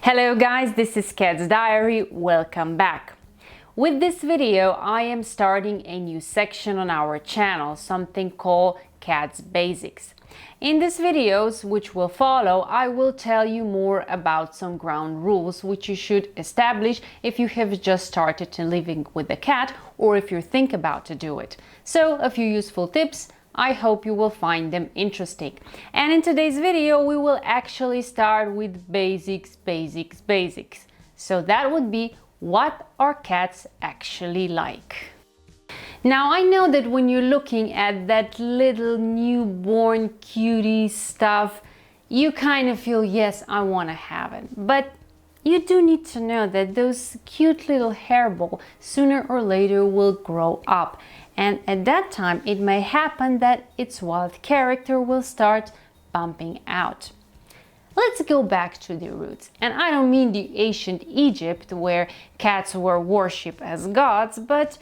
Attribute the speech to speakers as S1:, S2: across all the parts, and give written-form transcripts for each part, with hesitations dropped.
S1: Hello guys, this is Cat's Diary. Welcome back. With this video, I am starting a new section on our channel, something called Cat's Basics. In these videos, which will follow, I will tell you more about some ground rules which you should establish if you have just started to living with a cat or if you think about to do it. So, a few useful tips. I hope you will find them interesting. And in today's video, we will actually start with basics. So that would be what our cats actually like. Now, I know that when you're looking at that little newborn cutie stuff, you kind of feel, yes, I want to have it. But you do need to know that those cute little hairball sooner or later will grow up. And at that time, it may happen that its wild character will start bumping out. Let's go back to the roots. And I don't mean the ancient Egypt where cats were worshipped as gods, but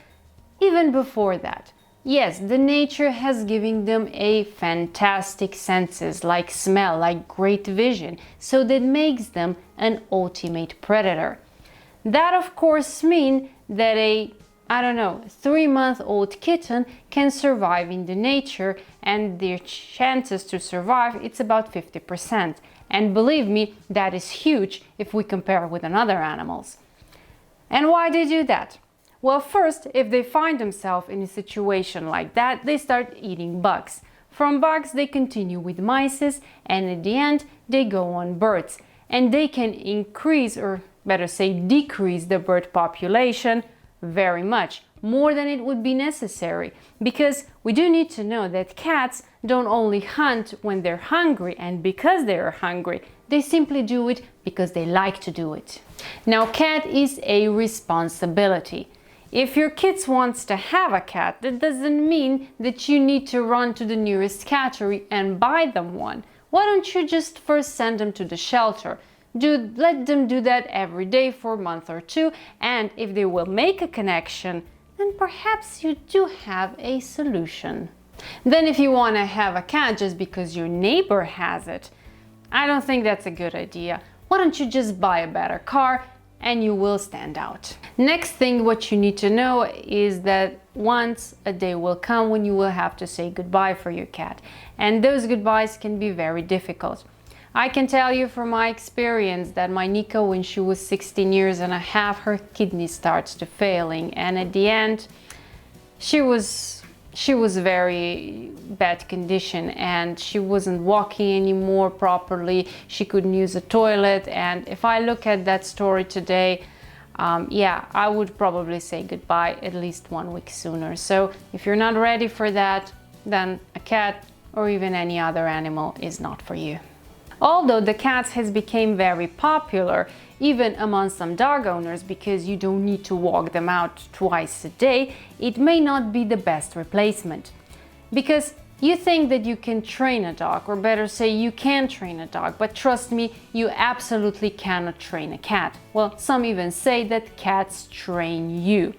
S1: even before that. Yes, the nature has given them a fantastic senses like smell, like great vision, so that makes them an ultimate predator. That of course means that a 3-month-old kitten can survive in the nature, and their chances to survive, it's about 50%. And believe me, that is huge if we compare with other animals. And why they do that? Well, first, if they find themselves in a situation like that, they start eating bugs. From bugs, they continue with mice, and at the end, they go on birds. And they can increase, or better say decrease, the bird population very much, more than it would be necessary, because we do need to know that cats don't only hunt when they're hungry and because they're hungry, they simply do it because they like to do it. Now, cat is a responsibility. If your kids wants to have a cat, that doesn't mean that you need to run to the nearest cattery and buy them one. Why don't you just first send them to the shelter? Let them do that every day for a month or two, and if they will make a connection, then perhaps you do have a solution. Then if you want to have a cat just because your neighbor has it, I don't think that's a good idea. Why don't you just buy a better car and you will stand out. Next thing what you need to know is that once a day will come when you will have to say goodbye for your cat, and those goodbyes can be very difficult. I can tell you from my experience that my Nico, when she was 16 years and a half, her kidney starts to failing, and at the end she was very bad condition, and she wasn't walking anymore properly. She couldn't use a toilet, and if I look at that story today, I would probably say goodbye at least 1 week sooner. So if you're not ready for that, then a cat or even any other animal is not for you. Although the cat has become very popular even among some dog owners because you don't need to walk them out twice a day, it may not be the best replacement. Because you think that you can train a dog, or better say you can train a dog, but trust me, you absolutely cannot train a cat. Well, some even say that cats train you.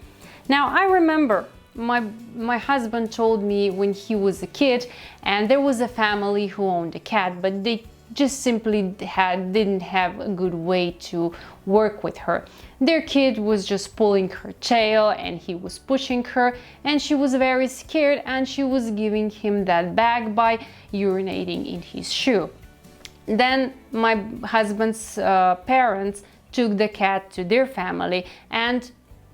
S1: Now, I remember my husband told me when he was a kid, and there was a family who owned a cat, but they just simply didn't have a good way to work with her. Their kid was just pulling her tail and he was pushing her, and she was very scared, and she was giving him that bag by urinating in his shoe. Then my husband's parents took the cat to their family, and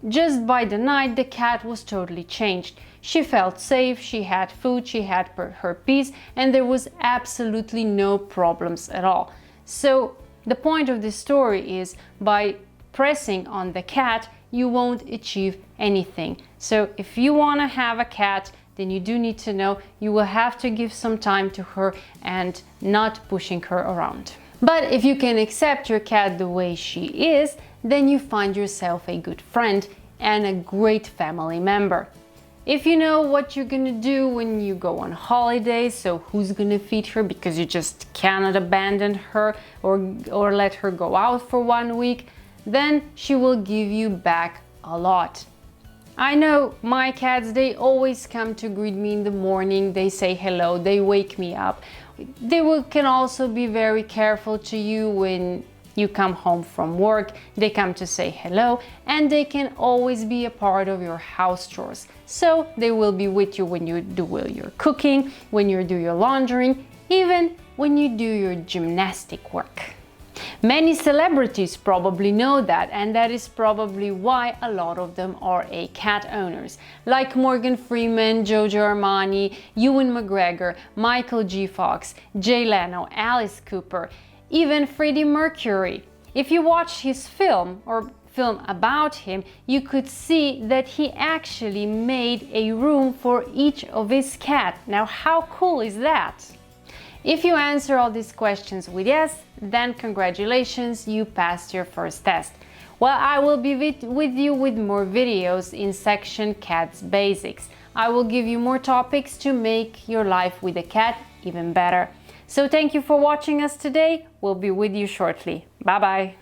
S1: just by the night the cat was totally changed. She felt safe, she had food, she had her peace, and there was absolutely no problems at all. So the point of this story is, by pressing on the cat, you won't achieve anything. So if you want to have a cat, then you do need to know you will have to give some time to her and not pushing her around. But if you can accept your cat the way she is, then you find yourself a good friend and a great family member. If you know what you're gonna do when you go on holidays, so who's gonna feed her because you just cannot abandon her or let her go out for 1 week, then she will give you back a lot. I know my cats, they always come to greet me in the morning, they say hello, they wake me up. Can also be very careful to you when You come home from work, they come to say hello, and they can always be a part of your house chores. So they will be with you when you do your cooking, when you do your laundry, even when you do your gymnastic work. Many celebrities probably know that, and that is probably why a lot of them are cat owners, like Morgan Freeman, Giorgio Armani, Ewan McGregor, Michael J. Fox, Jay Leno, Alice Cooper, even Freddie Mercury. If you watch his film or film about him, you could see that he actually made a room for each of his cats. Now, how cool is that? If you answer all these questions with yes, then congratulations, you passed your first test. Well, I will be with you with more videos in section Cats Basics. I will give you more topics to make your life with a cat even better. So thank you for watching us today. We'll be with you shortly. Bye bye.